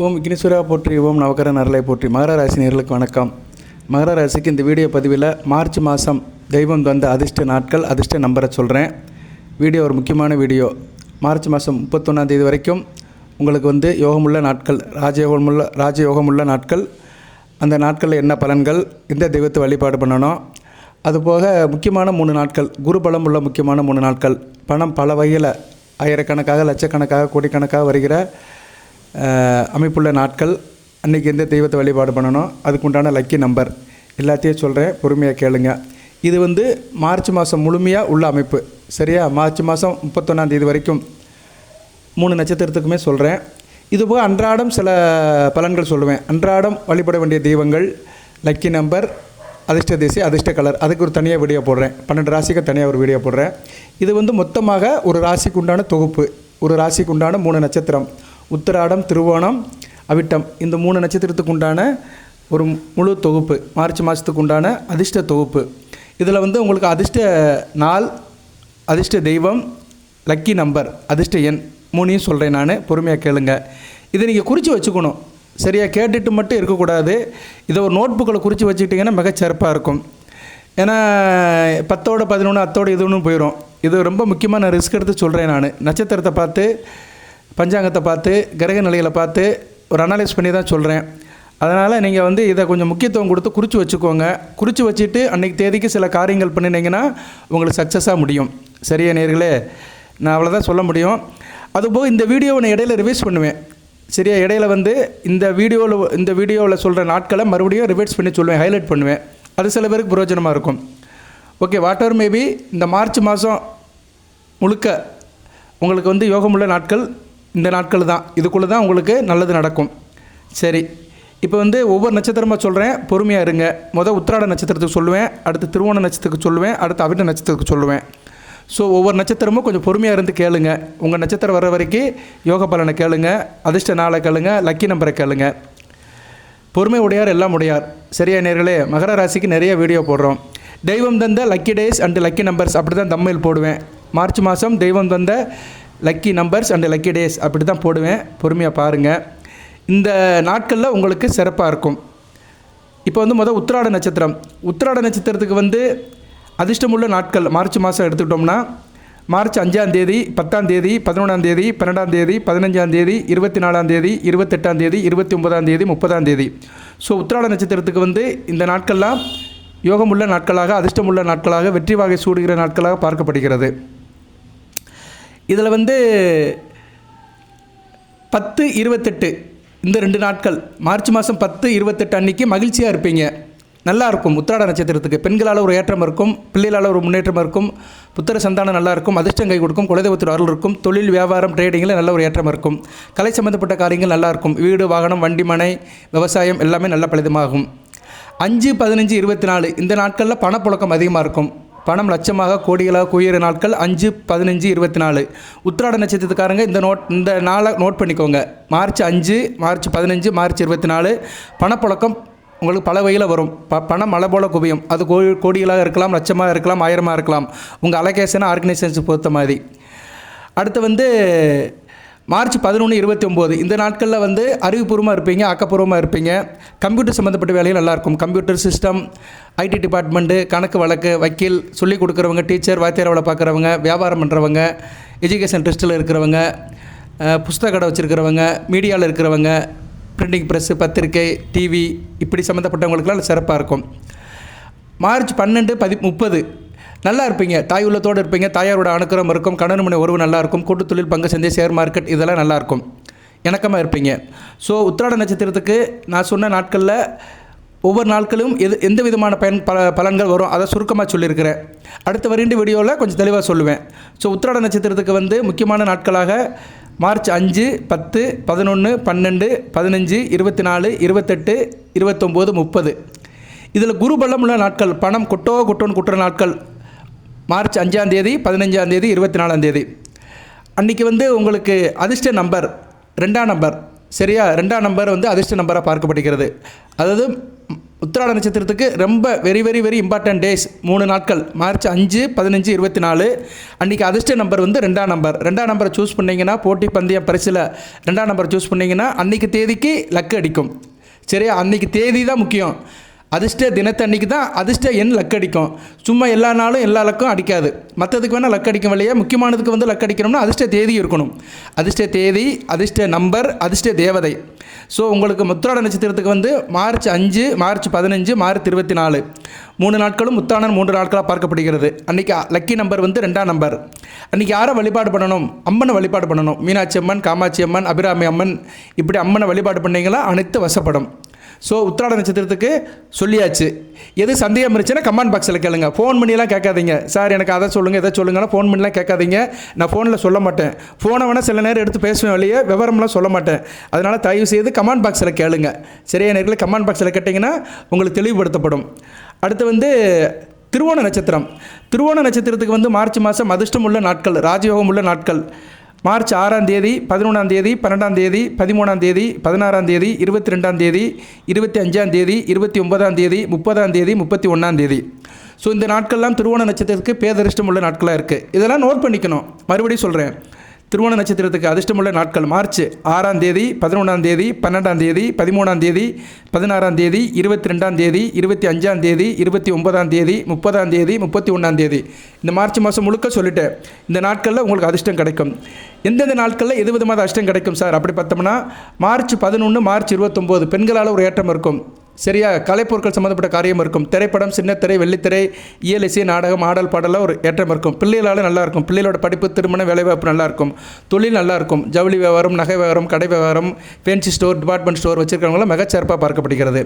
ஓம் விக்னேஸ்வரா போற்றி, ஓம் நவகர நரலை போற்றி. மகர ராசி நேயர்களுக்கு வணக்கம். மகர ராசிக்கு இந்த வீடியோ பதிவில் மார்ச் மாதம் தெய்வம் வந்த அதிர்ஷ்ட நாட்கள், அதிர்ஷ்ட நம்பரை சொல்கிறேன். வீடியோ ஒரு முக்கியமான வீடியோ. மார்ச் மாதம் 31 வரைக்கும் உங்களுக்கு யோகமுள்ள நாட்கள், ராஜயோகமுள்ள நாட்கள். அந்த நாட்களில் என்ன பலன்கள், எந்த தெய்வத்தை வழிபாடு பண்ணணும், அதுபோக முக்கியமான 3 நாட்கள், குரு பலம் உள்ள முக்கியமான 3 நாட்கள். பணம் பல வகையில் ஆயிரக்கணக்காக, லட்சக்கணக்காக, கோடிக்கணக்காக வருகிற அமைப்புள்ள நாட்கள். அன்றைக்கி எந்த தெய்வத்தை வழிபாடு பண்ணணும், அதுக்குண்டான லக்கி நம்பர் எல்லாத்தையும் சொல்கிறேன், பொறுமையாக கேளுங்க. இது மார்ச் மாதம் முழுமையாக உள்ள அமைப்பு, சரியா? மார்ச் மாதம் 31 வரைக்கும் 3 நட்சத்திரத்துக்குமே சொல்கிறேன். இதுபோக அன்றாடம் சில பலன்கள் சொல்லுவேன். அன்றாடம் வழிபட வேண்டிய தெய்வங்கள், லக்கி நம்பர், அதிர்ஷ்ட திசை, அதிர்ஷ்ட கலர், அதுக்கு ஒரு தனியாக வீடியோ போடுறேன். 12 ராசிக்கு தனியாக ஒரு வீடியோ போடுறேன். இது மொத்தமாக ஒரு ராசிக்கு உண்டான தொகுப்பு. ஒரு ராசிக்கு உண்டான 3 நட்சத்திரம், உத்திராடம், திருவோணம், அவிட்டம், இந்த 3 நட்சத்திரத்துக்கு உண்டான ஒரு முழு தொகுப்பு. மார்ச் மாதத்துக்கு உண்டான அதிர்ஷ்ட தொகுப்பு. இதில் உங்களுக்கு அதிர்ஷ்ட நாள், அதிர்ஷ்ட தெய்வம், லக்கி நம்பர், அதிர்ஷ்ட எண் 3 சொல்கிறேன் நான், பொறுமையாக கேளுங்க. இதை நீங்கள் குறித்து வச்சுக்கணும், சரியா? கேட்டுட்டு மட்டும் இருக்கக்கூடாது. இதை ஒரு நோட் புக்கில் குறித்து வச்சுக்கிட்டிங்கன்னா மிகச்சிறப்பாக இருக்கும். ஏன்னா 10ஓட 11 அத்தோட இதுன்னு போயிடும். இது ரொம்ப முக்கியமாக நான் ரிஸ்க் எடுத்து சொல்கிறேன். நான் நட்சத்திரத்தை பார்த்து, பஞ்சாங்கத்தை பார்த்து, கிரக நிலைகளை பார்த்து ஒரு அனலைஸ் பண்ணி தான் சொல்கிறேன். அதனால் நீங்கள் இதை கொஞ்சம் முக்கியத்துவம் கொடுத்து குறித்து வச்சுக்கோங்க. குறித்து வச்சுட்டு அன்றைக்கி தேதிக்கு சில காரியங்கள் பண்ணினீங்கன்னா உங்களுக்கு சக்ஸஸாக முடியும். சரியா நேயர்களே? நான் அவ்வளோதான் சொல்ல முடியும். அதுபோக இந்த வீடியோவை நான் இடையில ரிவைஸ் பண்ணுவேன், சரியா? இடையில இந்த வீடியோவில் சொல்கிற நாட்களை மறுபடியும் ரிவைஸ் பண்ணி சொல்லுவேன், ஹைலைட் பண்ணுவேன். அது சில பேருக்கு பிரயோஜனமாக இருக்கும். ஓகே, வாட்டர் மேபி இந்த மார்ச் மாதம் முழுக்க உங்களுக்கு யோகமுள்ள நாட்கள் இந்த நாட்கள் தான். இதுக்குள்ளே தான் உங்களுக்கு நல்லது நடக்கும். சரி, இப்போ ஒவ்வொரு நட்சத்திரமாக சொல்கிறேன், பொறுமையாக இருங்க. உத்திராட நட்சத்திரத்துக்கு சொல்லுவேன், அடுத்து திருவோண நட்சத்திரத்துக்கு சொல்லுவேன், அடுத்து அவிட்ட நட்சத்திரத்துக்கு சொல்லுவேன். ஸோ ஒவ்வொரு நட்சத்திரமும் கொஞ்சம் பொறுமையாக இருந்து கேளுங்க. உங்கள் நட்சத்திரம் வர வரைக்கும் யோக பலனை கேளுங்க, அதிர்ஷ்ட நாளை கேளுங்க, லக்கி நம்பரை கேளுங்க. பொறுமை உடையார் எல்லாம் உடையார். சரியா நேயர்களே? மகர ராசிக்கு நிறைய வீடியோ போடுறோம். தெய்வம் தந்த lucky days and lucky numbers அப்படி தான் தம்மையில் போடுவேன். மார்ச் மாதம் தெய்வம் தந்த lucky numbers and lucky days அப்படி தான் போடுவேன். பொறுமையாக பாருங்கள். இந்த நாட்களில் உங்களுக்கு சிறப்பாக இருக்கும். இப்போ உத்திராட நட்சத்திரம். உத்திராட நட்சத்திரத்துக்கு அதிர்ஷ்டமுள்ள நாட்கள் மார்ச் மாதம் எடுத்துக்கிட்டோம்னா, மார்ச் 5ஆம் தேதி, 10ஆம் தேதி, 11ஆம் தேதி, 12ஆம் தேதி, 15ஆம் தேதி, 24ஆம் தேதி, 28ஆம் தேதி, 29ஆம் தேதி, 30ஆம் தேதி. ஸோ உத்திராட நட்சத்திரத்துக்கு இந்த நாட்கள்லாம் யோகமுள்ள நாட்களாக, அதிர்ஷ்டமுள்ள நாட்களாக, வெற்றி வாகை சூடுகிற நாட்களாக பார்க்கப்படுகிறது. இதில் 10, 28 இந்த 2 நாட்கள், மார்ச் மாதம் 10, 28 அன்றைக்கி மகிழ்ச்சியாக இருப்பீங்க. நல்லாயிருக்கும். உத்திராட நட்சத்திரத்துக்கு பெண்களால் ஒரு ஏற்றம் இருக்கும், பிள்ளைகளால் ஒரு முன்னேற்றம் இருக்கும், புத்திர சந்தானம் நல்லாயிருக்கும், அதிர்ஷ்டம் கை கொடுக்கும், குலதெய்வத்தில் அருள் இருக்கும், தொழில், வியாபாரம், ட்ரேடிங்கில் நல்ல ஒரு ஏற்றம் இருக்கும், கலை சம்மந்தப்பட்ட காரியங்கள் நல்லாயிருக்கும், வீடு, வாகனம், வண்டி, மனை, விவசாயம் எல்லாமே நல்ல பலிதமாகும். 5, 15, 24 இந்த நாட்களில் பணப்புழக்கம் அதிகமாக இருக்கும். பணம் லட்சமாக, கோடிகளாக குவியிற நாட்கள் 5, 15, 24. உத்திராட நட்சத்திரத்துக்காரங்க இந்த நாளை நோட் பண்ணிக்கோங்க. மார்ச் 5, மார்ச் 15, மார்ச் 24 பணப்புழக்கம் உங்களுக்கு பல வகையில் வரும். பணம் மழை போல் குவியும். அது கோடிகளாக இருக்கலாம், லட்சமாக இருக்கலாம், 1000 இருக்கலாம். உங்கள் அலோகேஷன் ஆர்கனைசேஷன் பொறுத்த மாதிரி. அடுத்து மார்ச் 11, 29 இந்த நாட்களில் அறிவுபூர்வமாக இருப்பீங்க, ஆக்கப்பூர்வமாக இருப்பீங்க. கம்ப்யூட்டர் சம்மந்தப்பட்ட வேலைகள் நல்லாயிருக்கும். கம்ப்யூட்டர் சிஸ்டம், ஐடி டிபார்ட்மெண்ட்டு, கணக்கு வழக்கு, வக்கீல், சொல்லிக் கொடுக்குறவங்க, டீச்சர், வாத்தியார் வேலை பார்க்குறவங்க, வியாபாரம் பண்ணுறவங்க, எஜுகேஷன் ட்ரஸ்ட்டில் இருக்கிறவங்க, புஸ்தக கடை வச்சுருக்கிறவங்க, மீடியாவில் இருக்கிறவங்க, பிரிண்டிங் ப்ரெஸ்ஸு, பத்திரிக்கை, டிவி இப்படி சம்மந்தப்பட்டவங்களுக்கெல்லாம் சிறப்பாக இருக்கும். மார்ச் 12, 30 நல்லா இருப்பீங்க. தாய் உள்ளத்தோடு இருப்பீங்க. தாயாரோட அணுக்கரம் இருக்கும். கணவன் மனை உறவு நல்லாயிருக்கும். கூட்டு தொழில், பங்கு சந்தை, ஷேர் மார்க்கெட் இதெல்லாம் நல்லாயிருக்கும். இணக்கமாக இருப்பீங்க. ஸோ உத்திராட நட்சத்திரத்துக்கு நான் சொன்ன நாட்களில் ஒவ்வொரு நாட்களும் எந்த விதமான பலன்கள் வரும் அதை சுருக்கமாக சொல்லியிருக்கிறேன். அடுத்த வருகின்ற வீடியோவில் கொஞ்சம் தெளிவாக சொல்லுவேன். ஸோ உத்திராட நட்சத்திரத்துக்கு முக்கியமான நாட்களாக மார்ச் 5, 10, 11, 12, 15, 24, 28, 29, 30. இதில் குரு பலம் உள்ள நாட்கள், பணம் கொட்டோன்னு குட்டுற நாட்கள் மார்ச் 5ஆம் தேதி, 15ஆம் தேதி, 24ஆம் தேதி. அன்றைக்கி உங்களுக்கு அதிர்ஷ்ட நம்பர் 2ஆம் நம்பர், சரியா? 2ஆம் நம்பர் அதிர்ஷ்ட நம்பராக பார்க்கப்படுகிறது. அதாவது உத்திராட நட்சத்திரத்துக்கு ரொம்ப very very very important days 3 நாட்கள். மார்ச் 5, 15, 24. அன்றைக்கி அதிர்ஷ்ட நம்பர் வந்து 2ஆம் நம்பர். 2ஆம் நம்பரை சூஸ் பண்ணிங்கன்னா போட்டி பந்தய பரிசில் 2ஆம் நம்பரை சூஸ் பண்ணிங்கன்னா அன்றைக்கி தேதிக்கு லக்கு அடிக்கும். சரியா? அன்றைக்கி தேதி தான் முக்கியம். அதிர்ஷ்ட தினத்தன்னைக்கு தான் அதிர்ஷ்ட எண் லக்கு அடிக்கும். சும்மா எல்லா நாளும் எல்லா லக்கும் அடிக்காது. மற்றதுக்கு வேணால் லக்கு அடிக்கும் இல்லையா? முக்கியமானதுக்கு வந்து லக்கு அடிக்கணும்னா அதிர்ஷ்ட தேதி இருக்கணும். அதிர்ஷ்ட தேதி, அதிர்ஷ்ட நம்பர், அதிர்ஷ்ட தேவதை. ஸோ உங்களுக்கு உத்திராட நட்சத்திரத்துக்கு வந்து மார்ச் 5, மார்ச் 15, மார்ச் 24 3 நாட்களும் உத்தான 3 நாட்களாக பார்க்கப்படுகிறது. அன்றைக்கி லக்கி நம்பர் வந்து 2ஆம் நம்பர். அன்றைக்கி யாரை வழிபாடு பண்ணணும்? அம்மனை வழிபாடு பண்ணணும். மீனாட்சி அம்மன், காமாட்சி அம்மன், அபிராமி அம்மன், இப்படி அம்மனை வழிபாடு பண்ணிங்களா அனைத்து வசப்படும். ஸோ உத்திராட நட்சத்திரத்துக்கு சொல்லியாச்சு. எது சந்தேகம் இருந்துச்சுன்னா கமெண்ட் பாக்ஸில் கேளுங்க. ஃபோன் பண்ணியெல்லாம் கேட்காதீங்க. சார் எனக்கு அதை சொல்லுங்கள் இதை சொல்லுங்கன்னா ஃபோன் பண்ணிலாம் கேட்காதீங்க. நான் ஃபோனில் சொல்ல மாட்டேன். ஃபோனை வேணால் சில நேரம் எடுத்து பேசுவேன் வழியே, விவரம்லாம் சொல்ல மாட்டேன். அதனால் தயவு செய்து கமெண்ட் பாக்ஸில் கேளுங்க. சரியா? நேரத்தில் கமெண்ட் பாக்ஸில் கேட்டிங்கன்னா உங்களுக்கு தெளிவுபடுத்தப்படும். அடுத்து வந்து திருவோண நட்சத்திரம். திருவோண நட்சத்திரத்துக்கு வந்து மார்ச் மாதம் அதிர்ஷ்டம் உள்ள நாட்கள், ராஜயோகம் உள்ள நாட்கள். மார்ச் 6ஆம் தேதி, 11ஆம் தேதி, 12ஆம் தேதி, 13ஆம் தேதி, 16ஆம் தேதி, 22ஆம் தேதி, 25ஆம் தேதி, 29ஆம் தேதி, 30ஆம் தேதி, 31ஆம் தேதி. ஸோ இந்த நாட்கள்லாம் திருவோண நட்சத்திரத்துக்கு பேதரிஷ்டம் உள்ள நாட்களாக இருக்குது. இதெல்லாம் நோட் பண்ணிக்கணும். மறுபடியும் சொல்கிறேன். திருவோண நட்சத்திரத்துக்கு அதிர்ஷ்டமுள்ள நாட்கள் மார்ச் 6ஆம் தேதி, 11ஆம் தேதி, 12ஆம் தேதி, 13ஆம் தேதி, 16ஆம் தேதி, 22ஆம் தேதி, 25ஆம் தேதி, 29ஆம் தேதி, 30ஆம் தேதி, 31ஆம் தேதி. இந்த மார்ச் மாதம் முழுக்க சொல்லிட்டேன். இந்த நாட்களில் உங்களுக்கு அதிர்ஷ்டம் கிடைக்கும். எந்தெந்த நாட்களில் எது விதமாக அதிர்ஷ்டம் கிடைக்கும் சார் அப்படி பார்த்தோம்னா, மார்ச் 11, மார்ச் 29 பெண்களால் ஒரு ஏற்றம் இருக்கும். சரியா? கலைப்பொருட்கள் சம்மந்தப்பட்ட காரியம் இருக்கும். திரைப்படம், சின்னத்திரை, வெள்ளித்திரை, இயல், இசை, நாடகம், ஆடல், பாடலாம் ஒரு ஏற்றம் இருக்கும். பிள்ளைகளால் நல்லாயிருக்கும். பிள்ளைகளோட படிப்பு, திருமணம், வேலைவாய்ப்பு நல்லாயிருக்கும். தொழில் நல்லாயிருக்கும். ஜவுளி வியாபாரம், நகை வியாபாரம், கடை வியாபாரம், ஃபேன்சி ஸ்டோர், டிபார்ட்மெண்ட் ஸ்டோர் வச்சுருக்கிறவங்களாம் மிகச்சிறப்பாக பார்க்கப்படுகிறது.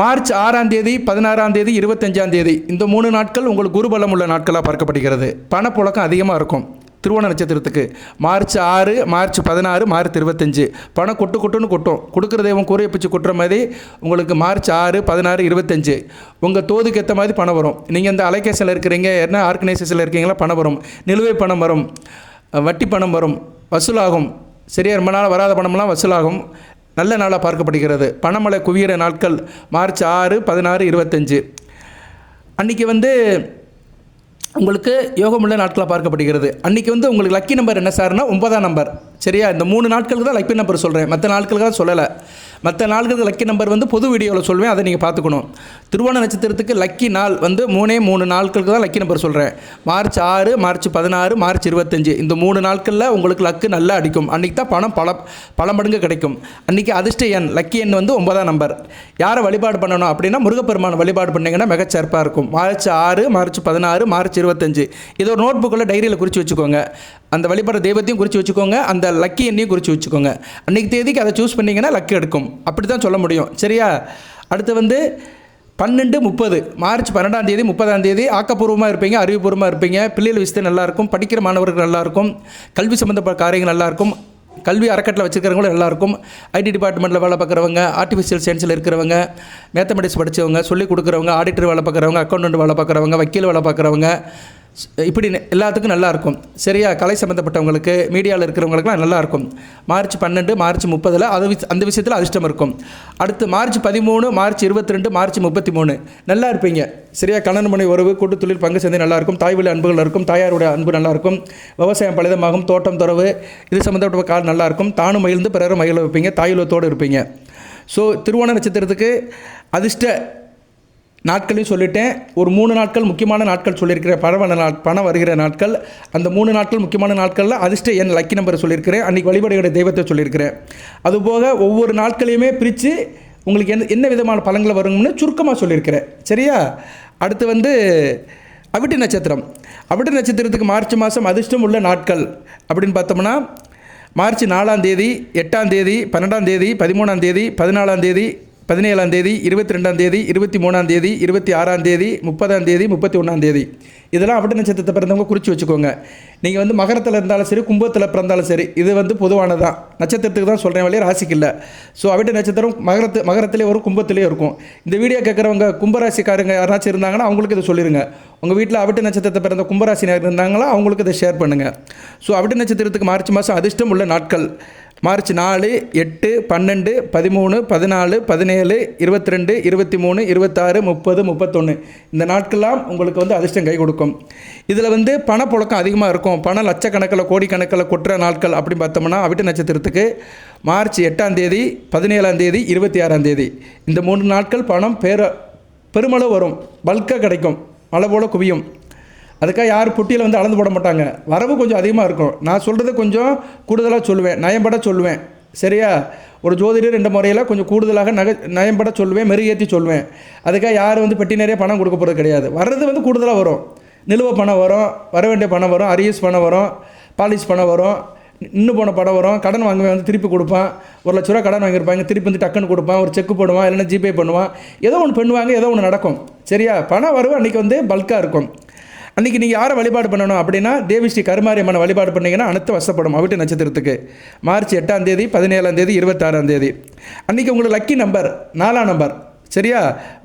மார்ச் 6ஆம் தேதி, 16ஆம் தேதி, 25ஆம் தேதி இந்த 3 நாட்கள் உங்களுக்கு குருபலம் உள்ள நாட்களாக பார்க்கப்படுகிறது. பணப்புழக்கம் அதிகமாக இருக்கும் திருவோண நட்சத்திரத்துக்கு. மார்ச் 6, மார்ச் 16, மார்ச் 25 பணம் கொட்டுன்னு கொட்டும். கொடுக்குற தெய்வம் கூரையை பிச்சு கொட்டுற மாதிரி உங்களுக்கு மார்ச் 6, 16, 25 உங்கள் தோதுக்கு ஏற்ற மாதிரி பணம் வரும். நீங்கள் இந்த அலைகேஷனில் இருக்கிறீங்க, என்ன ஆர்கனைசேஷனில் இருக்கீங்களா, பணம் வரும். நிலுவை பணம் வரும். வட்டி பணம் வரும். வசூலாகும். சரியா? ரொம்ப நாள் வராத பணம்லாம் வசூலாகும். நல்ல நாளாக பார்க்கப்படுகிறது. பணமழை குவிகிற நாட்கள் மார்ச் 6, 16, 25 அன்றைக்கி வந்து உங்களுக்கு யோகமுள்ள நாட்களாக பார்க்கப்படுகிறது. அன்றைக்கி வந்து உங்களுக்கு லக்கி நம்பர் என்ன சார்னா 9ஆம் நம்பர். சரியா? இந்த 3 நாட்களுக்கு தான் லக்கி நம்பர் சொல்கிறேன். மற்ற நாட்களுக்கு தான் சொல்லலை. மற்ற நாட்களுக்கு லக்கி நம்பர் வந்து பொது வீடியோவில் சொல்வேன். அதை நீங்கள் பார்த்துக்கணும். திருவோண நட்சத்திரத்துக்கு லக்கி நாள் வந்து 3 நாட்களுக்கு தான் லக்கி நம்பர் சொல்கிறேன். மார்ச் 6, மார்ச் 16, மார்ச் 25 இந்த 3 நாட்களில் உங்களுக்கு லக்கு நல்லா அடிக்கும். அன்றைக்கி தான் பணம் பல மடங்கு கிடைக்கும். அன்றைக்கி அதிர்ஷ்ட எண் லக்கி எண் வந்து 9ஆம் நம்பர். யாரை வழிபாடு பண்ணணும் அப்படின்னா முருகப்பெருமான் வழிபாடு பண்ணிங்கன்னா மிகச்சிறப்பாக இருக்கும். மார்ச் 6, மார்ச் 16, மார்ச் 25 இது ஒரு நோட் புக்கில் டைரியில் குறித்து வச்சுக்கோங்க. அந்த வழிபாடு தெய்வத்தையும் குறித்து வச்சுக்கோங்க. அந்த லக்கி எண்ணையும் குறித்து வச்சுக்கோங்க. அன்றைக்கி தேதிக்கு அதை சூஸ் பண்ணிங்கன்னா லக்கு எடுக்கும். அப்படி தான் சொல்ல முடியும். சரியா? அடுத்து வந்து 12, 30 மார்ச் 12ஆம் தேதி, 30ஆம் தேதி ஆக்கப்பூர்வமாக இருப்பீங்க, அறிவுபூர்வமாக இருப்பீங்க. பிள்ளைகள் விஷயத்தை நல்லாயிருக்கும். படிக்கிற மாணவர்கள் நல்லாயிருக்கும். கல்வி சம்மந்தப்பட்ட காரியங்கள் நல்லாயிருக்கும். கல்வி அறக்கட்டளை வச்சுருக்கிறவங்களும் நல்லாயிருக்கும். ஐடி டிபார்ட்மெண்ட்டில் வேலை பார்க்குறவங்க, ஆர்டிஃபிஷியல் சயின்ஸில் இருக்கிறவங்க, மேத்தமெட்டிக்ஸ் படித்தவங்க, சொல்லிக் கொடுக்குறவங்க, ஆடிட்டர் வேலை பார்க்குறவங்க, அக்கௌண்டன்ட் வேலை பார்க்குறவங்க, வக்கீல் வேலை பார்க்குறவங்க, இப்படி எல்லாத்துக்கும் நல்லாயிருக்கும். சரியா? கலை சம்மந்தப்பட்டவங்களுக்கு, மீடியாவில் இருக்கிறவங்களுக்குலாம் நல்லாயிருக்கும். மார்ச் 12, மார்ச் 30 அந்த விஷயத்தில் அதிர்ஷ்டம் இருக்கும். அடுத்து மார்ச் 13, மார்ச் 22, மார்ச் 33 நல்லா இருப்பீங்க. சரியா? கணவன் மனைவி உறவு, கூட்டு தொழில், பங்கு சந்தை நல்லாயிருக்கும். தாய்வழி அன்புகள் இருக்கும். தாயாருடைய அன்பு நல்லாயிருக்கும். விவசாயம் பலிதமாகும். தோட்டம் துறவு இது சம்மந்தப்பட்ட கால் நல்லாயிருக்கும். தானும் மகிழ்ந்து பிறரும் மகிழ வைப்பீங்க. தாயுலத்தோடு இருப்பீங்க. ஸோ திருவோண நட்சத்திரத்துக்கு அதிர்ஷ்ட நாட்களையும் சொல்லிட்டேன். ஒரு 3 நாட்கள் முக்கியமான நாட்கள் சொல்லியிருக்கிறேன். பணம் வருகிற நாட்கள். அந்த 3 நாட்கள் முக்கியமான நாட்களில் அதிர்ஷ்ட எண் லக்கி நம்பரை சொல்லியிருக்கிறேன். அன்றைக்கி வழிபாடுகிற தெய்வத்தை சொல்லியிருக்கிறேன். அதுபோக ஒவ்வொரு நாட்களையுமே பிரித்து உங்களுக்கு என்ன விதமான பலன்கள் வரும்னு சுருக்கமாக சொல்லியிருக்கிறேன். சரியா? அடுத்து வந்து அவிட்ட நட்சத்திரம். அவிட்ட நட்சத்திரத்துக்கு மார்ச் மாதம் அதிர்ஷ்டம் உள்ள நாட்கள் அப்படின்னு பார்த்தோம்னா, மார்ச் 4ஆம் தேதி, 8ஆம் தேதி, 12ஆம் தேதி, 13ஆம் தேதி, 14ஆம் தேதி, 17ஆம் தேதி, 22ஆம் தேதி, 23ஆம் தேதி, 26ஆம் தேதி, 30ஆம் தேதி, 31ஆம் தேதி இதெல்லாம் அவிட்ட நட்சத்திரத்தை பிறந்தவங்க குறித்து வச்சுக்கோங்க. நீங்கள் வந்து மகரத்தில் இருந்தாலும் சரி, கும்பத்தில் பிறந்தாலும் சரி, இது வந்து பொதுவானதான். நட்சத்திரத்துக்கு தான் சொல்கிறேன், வழியே ராசிக்கு இல்லை. ஸோ அவிட்ட நட்சத்திரம் மகரத்திலே வரும், கும்பத்திலே இருக்கும். இந்த வீடியோ கேட்குறவங்க கும்பராசிக்காரங்க யாராச்சும் இருந்தாங்கன்னா அவங்களுக்கு இதை சொல்லிடுங்க. உங்கள் வீட்டில் அவிட்ட நட்சத்திரத்தை பிறந்த கும்பராசினர் இருந்தாங்களா அவங்களுக்கு இதை ஷேர் பண்ணுங்கள். ஸோ அவிட்ட நட்சத்திரத்துக்கு மார்ச் மாதம் அதிர்ஷ்டம் உள்ள நாட்கள் மார்ச் 4, 8, 12, 13, 14, 17, 22, 23, 26, 30, 31 இந்த நாட்கள்லாம் உங்களுக்கு வந்து அதிர்ஷ்டம் கை கொடுக்கும். இதில் வந்து பணப்புழக்கம் அதிகமாக இருக்கும். பணம் லட்சக்கணக்கில் கோடிக்கணக்கில் கொட்டுற நாட்கள் அப்படின்னு பார்த்தோம்னா அவிட்ட நட்சத்திரத்துக்கு மார்ச் 8ஆம் தேதி, 17ஆம் தேதி, 26ஆம் தேதி இந்த 3 நாட்கள் பணம் பெருமளவு வரும், பல்காக கிடைக்கும், மழை போல் குவியும். அதுக்காக யார் புட்டியில் வந்து அளந்து போட மாட்டாங்க. வரவு கொஞ்சம் அதிகமாக இருக்கும். நான் சொல்கிறது கொஞ்சம் கூடுதலாக சொல்லுவேன், நயம்பட சொல்லுவேன். சரியா? ஒரு ஜோதிடர் 2 முறையில் கொஞ்சம் கூடுதலாக நயம்பட சொல்லுவேன், மெருகேற்றி சொல்லுவேன். அதுக்காக யார் வந்து பெட்டி நிறைய பணம் கொடுக்க போகிறது கிடையாது. வர்றது வந்து கூடுதலாக வரும். நிலுவ பணம் வரும், வர வேண்டிய பணம் வரும், அரியஸ் பணம் வரும், பாலிஷ் பணம் வரும், இன்னும் போன பணம் வரும். கடன் வாங்குவேன் வந்து திருப்பி கொடுப்பான். 1 லட்ச ரூபா கடன் வாங்கியிருப்பாங்க, திருப்பி வந்து டக்குன்னு கொடுப்பான். ஒரு செக்கு போடுவான், இல்லைன்னா ஜிபே பண்ணுவான். ஏதோ ஒன்று பண்ணுவாங்க, ஏதோ ஒன்று நடக்கும். சரியா? பணம் வரவு அன்றைக்கி வந்து பல்காக இருக்கும். அன்றைக்கி நீங்கள் யாரை வழிபாடு பண்ணணும் அப்படின்னா தேவி ஸ்ரீ கருமாரி அம்மனை வழிபாடு பண்ணிங்கன்னா அனைத்து வசப்படும் அவிட்ட நட்சத்திரத்துக்கு. மார்ச் 8ஆம் தேதி, 17ஆம் தேதி, 26ஆம் தேதி அன்றைக்கி உங்களுக்கு லக்கி நம்பர் 4ஆம் நம்பர். சரியா?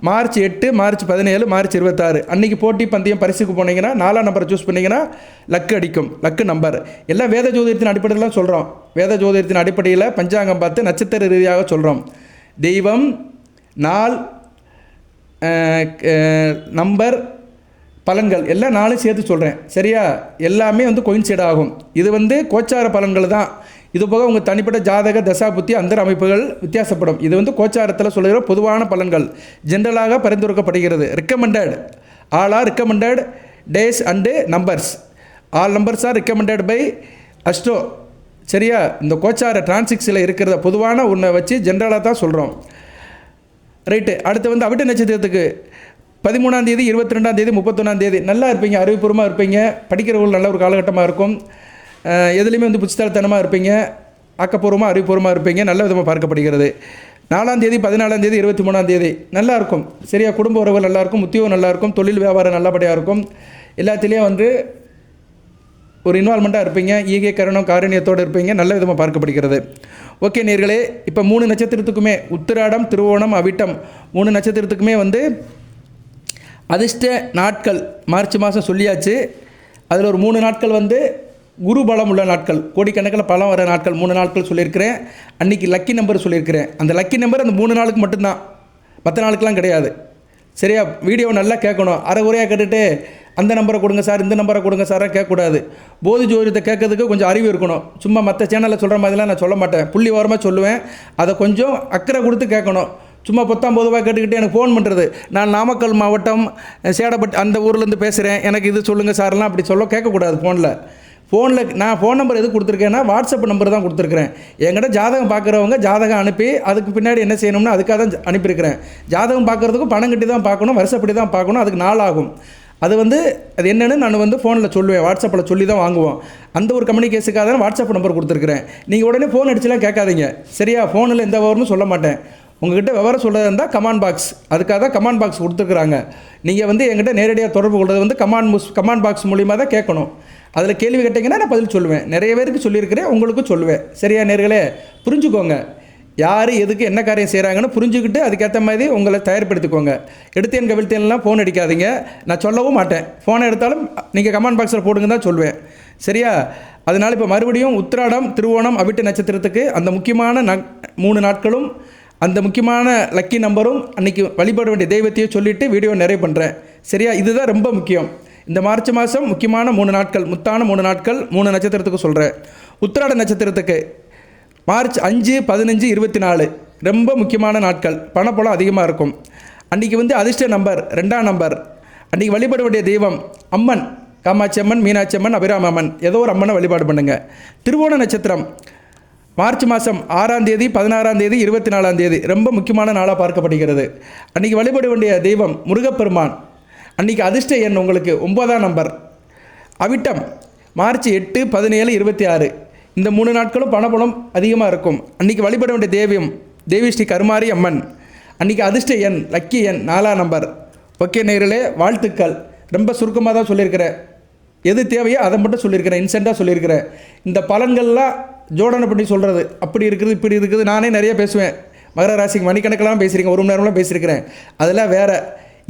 மார்ச் 8, மார்ச் 17, மார்ச் 26 அன்றைக்கி போட்டி பந்தயம் பரிசுக்கு போனீங்கன்னா 4ஆம் நம்பரை சூஸ் பண்ணிங்கன்னா லக்கு அடிக்கும். லக்கு நம்பர் எல்லாம் வேத ஜோதிடத்தின் அடிப்படையில் தான் சொல்கிறோம். வேத ஜோதிடத்தின் அடிப்படையில் பஞ்சாங்கம் பார்த்து நட்சத்திர ரீதியாக சொல்கிறோம். தெய்வம், நாள், நம்பர், பலன்கள் எல்லாம் 4 சேர்த்து சொல்கிறேன். சரியா? எல்லாமே வந்து கோயின்சைட் ஆகும். இது வந்து கோச்சார பலன்கள் தான். இது போக உங்கள் தனிப்பட்ட ஜாதக தசா புத்தி அந்தர அமைப்புகள் வித்தியாசப்படும். இது வந்து கோச்சாரத்தில் சொல்லுகிற பொதுவான பலன்கள் ஜென்ரலாக பரிந்துரைக்கப்படுகிறது. Recommended, all are recommended days and numbers. All numbers are recommended by astro. சரியா? இந்த கோச்சார டிரான்சிக்ஸில் இருக்கிறத பொதுவான ஒன்றை வச்சு ஜென்ரலாக தான் சொல்கிறோம். ரைட்டு. அடுத்து வந்து அவிட்ட நட்சத்திரத்துக்கு 13ஆம் தேதி, 22ஆம் தேதி, 31ஆம் தேதி நல்லா இருப்பீங்க, அறிவுபூர்வமாக இருப்பீங்க, படிக்கிறவர்கள் நல்ல ஒரு காலகட்டமாக இருக்கும். எதுலேயுமே வந்து புத்திசாலித்தனமாக இருப்பீங்க, ஆக்கப்பூர்வமாக அறிவுபூர்வமாக இருப்பீங்க, நல்ல விதமாக பார்க்கப்படுகிறது. 4ஆம் தேதி, 14ஆம் தேதி, 23ஆம் தேதி நல்லாயிருக்கும். சரியா? குடும்ப உறவுகள் நல்லாயிருக்கும், உத்தியோகம் நல்லாயிருக்கும், தொழில் வியாபாரம் நல்லபடியாக இருக்கும். எல்லாத்துலேயும் வந்து ஒரு இன்வால்மெண்ட்டாக இருப்பீங்க, ஈகை கருணம் காரணியத்தோடு இருப்பீங்க, நல்ல விதமாக பார்க்கப்படுகிறது. ஓகே நேர்களே, இப்போ 3 நட்சத்திரத்துக்குமே உத்திராடம், திருவோணம், அவிட்டம் 3 நட்சத்திரத்துக்குமே வந்து அதிர்ஷ்ட நாட்கள் மார்ச் மாதம் சொல்லியாச்சு. அதில் ஒரு 3 நாட்கள் வந்து குரு பலம் உள்ள நாட்கள், கோடிக்கணக்கில் பலம் வர நாட்கள் 3 நாட்கள் சொல்லியிருக்கிறேன். அன்றைக்கி லக்கி நம்பர் சொல்லியிருக்கிறேன். அந்த லக்கி நம்பர் அந்த 3 நாளுக்கு மட்டும்தான், மற்ற நாளுக்கெலாம் கிடையாது. சரியா? வீடியோவை நல்லா கேட்கணும். அரை குறையாக கேட்டுட்டு அந்த நம்பரை கொடுங்க சார், இந்த நம்பரை கொடுங்க சாராக கேட்கக்கூடாது. போதி ஜோதிடத்தை கேட்கறதுக்கு கொஞ்சம் அறிவு இருக்கணும். சும்மா மற்ற சேனலில் சொல்கிற மாதிரிலாம் நான் சொல்ல மாட்டேன், புள்ளி ஓரமாக சொல்லுவேன். அதை கொஞ்சம் அக்கறை கொடுத்து கேட்கணும். சும்மா 19 ரூபாய் கேட்டுக்கிட்டு எனக்கு ஃபோன் பண்ணுறது, நான் நாமக்கல் மாவட்டம் சேடப்பட்டு அந்த ஊர்லேருந்து பேசுகிறேன், எனக்கு இது சொல்லுங்கள் சார்லாம் அப்படி கேட்கக்கூடாது. ஃபோனில் நான் ஃபோன் நம்பர் எது கொடுத்துருக்கேன்னா வாட்ஸ்அப் நம்பர் தான் கொடுத்துருக்குறேன். என்கிட்ட ஜாதகம் பார்க்குறவங்க ஜாதகம் அனுப்பி அதுக்கு பின்னாடி என்ன செய்யணும்னு அதுக்காக தான் அனுப்பியிருக்கிறேன். ஜாதகம் பார்க்குறதுக்கு பணம் கட்டி தான் பார்க்கணும், வருஷப்படி தான் பார்க்கணும், அதுக்கு நாள் ஆகும். அது என்னென்னு நான் வந்து ஃபோனில் சொல்லுவேன், வாட்ஸ்அப்பில் சொல்லி தான் வாங்குவோம். அந்த ஒரு கம்யூனிகேஷனுக்காக தான் வாட்ஸ்அப் நம்பர் கொடுத்துருக்குறேன். நீங்கள் உடனே ஃபோன் அடிச்சுலாம் கேட்காதீங்க. சரியா? ஃபோனில் எந்த விவரமும் சொல்ல மாட்டேன். உங்கள்கிட்ட விவரம் சொல்கிறதா இருந்தால் கமாண்ட் பாக்ஸ், அதுக்காக தான் கமாண்ட் பாக்ஸ் கொடுத்துருக்குறாங்க. நீங்கள் வந்து என்கிட்ட நேரடியாக தொடர்பு கொள்வது வந்து கமாண்ட் பாக்ஸ் மூலிமா தான் கேட்கணும். அதில் கேள்வி கேட்டிங்கன்னா நான் பதில் சொல்லுவேன். நிறைய பேருக்கு சொல்லியிருக்கிறேன், உங்களுக்கும் சொல்லுவேன். சரியா நேர்களே? புரிஞ்சுக்கோங்க, யார் எதுக்கு என்ன காரியம் செய்கிறாங்கன்னு புரிஞ்சுக்கிட்டு அதுக்கேற்ற மாதிரி உங்களை தயார்படுத்திக்கோங்க. எடுத்தேன் கவிழ்த்தேன்லாம் ஃபோன் அடிக்காதீங்க, நான் சொல்லவும் மாட்டேன். ஃபோனை எடுத்தாலும் நீங்கள் கமெண்ட் பாக்ஸில் போடுங்க தான் சொல்லுவேன். சரியா? அதனால் இப்போ மறுபடியும் உத்திராடம், திருவோணம், அவிட்ட நட்சத்திரத்துக்கு அந்த முக்கியமான 3 நாட்களும் அந்த முக்கியமான லக்கி நம்பரும் அன்றைக்கி வழிபட வேண்டிய தெய்வத்தையும் சொல்லிவிட்டு வீடியோ நிறைவு பண்ணுறேன். சரியா? இதுதான் ரொம்ப முக்கியம். இந்த மார்ச் மாதம் முக்கியமான 3 நாட்கள், முத்தான 3 நாட்கள் 3 நட்சத்திரத்துக்கு சொல்கிறேன். உத்திராட நட்சத்திரத்துக்கு மார்ச் 5, 15, 24 ரொம்ப முக்கியமான நாட்கள், பணப்பலம் அதிகமாக இருக்கும். அன்றைக்கி வந்து அதிர்ஷ்ட நம்பர் 2ஆம் நம்பர். அன்றைக்கி வழிபட வேண்டிய தெய்வம் அம்மன், காமாட்சி அம்மன், மீனாட்சி அம்மன், அபிராம அம்மன், ஏதோ ஒரு அம்மனை வழிபாடு பண்ணுங்கள். திருவோண நட்சத்திரம் மார்ச் மாதம் 6ஆம் தேதி, 16ஆம் தேதி, 24ஆம் தேதி ரொம்ப முக்கியமான நாளாக பார்க்கப்படுகிறது. அன்றைக்கி வழிபட வேண்டிய தெய்வம் முருகப்பெருமான். அன்றைக்கி அதிர்ஷ்ட எண் உங்களுக்கு 9ஆம் நம்பர். அவிட்டம் மார்ச் 8, 17, 26 இந்த 3 நாட்களும் பணபலம் அதிகமாக இருக்கும். அன்றைக்கி வழிபட வேண்டிய தேவி ஸ்ரீ கருமாரி அம்மன். அன்றைக்கி அதிர்ஷ்ட எண் லக்கி எண் 4ஆம் நம்பர். ஓகே நேயர்களே, வாழ்த்துக்கள். ரொம்ப சுருக்கமாக தான் சொல்லியிருக்கிறேன். எது தேவையோ அதை மட்டும் சொல்லியிருக்கிறேன், இன்சென்ட்டாக சொல்லியிருக்கிறேன். இந்த பலன்கள்லாம் ஜோடனை பண்ணி சொல்கிறது, அப்படி இருக்குது இப்படி இருக்குது. நானே நிறைய பேசுவேன், மகர ராசிக்கு மணிக்கணக்கெல்லாம் பேசுகிறீங்க, 1 மணி நேரம்லாம் பேசியிருக்கிறேன். அதெல்லாம் வேறு.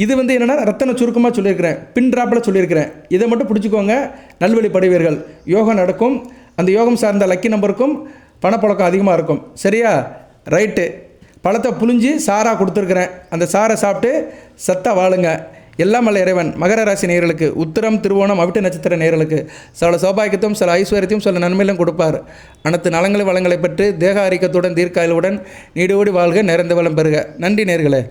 இது வந்து என்னென்னா ரத்தன சுருக்கமாக சொல்லியிருக்கிறேன், பின் ட்ராப்பில் சொல்லியிருக்கிறேன். இதை மட்டும் பிடிச்சிக்கோங்க, நல்வழி படுவீர்கள், யோகம் நடக்கும். அந்த யோகம் சார்ந்த லக்கி நம்பருக்கும் பணப்புழக்கம் அதிகமாக இருக்கும். சரியா? ரைட்டு. பழத்தை புழிஞ்சு சாராக கொடுத்துருக்குறேன். அந்த சாரை சாப்பிட்டு சத்தா வாழுங்க. எல்லாம் வல்ல இறைவன் மகர ராசி நேயர்களுக்கு, உத்திரம், திருவோணம், அவிட்ட நட்சத்திர நேயர்களுக்கு சில சௌபாகியத்தையும் சில ஐஸ்வர்யத்தையும் சில நன்மையிலும் கொடுப்பார். அனைத்து நலங்களை வளங்களை பெற்று தேக ஆரோக்கியத்துடன் தீர்க்காயுளுடன் நீடோடி வாழ்க, நிறைந்த வளம் பெறுக. நன்றி நேயர்களே.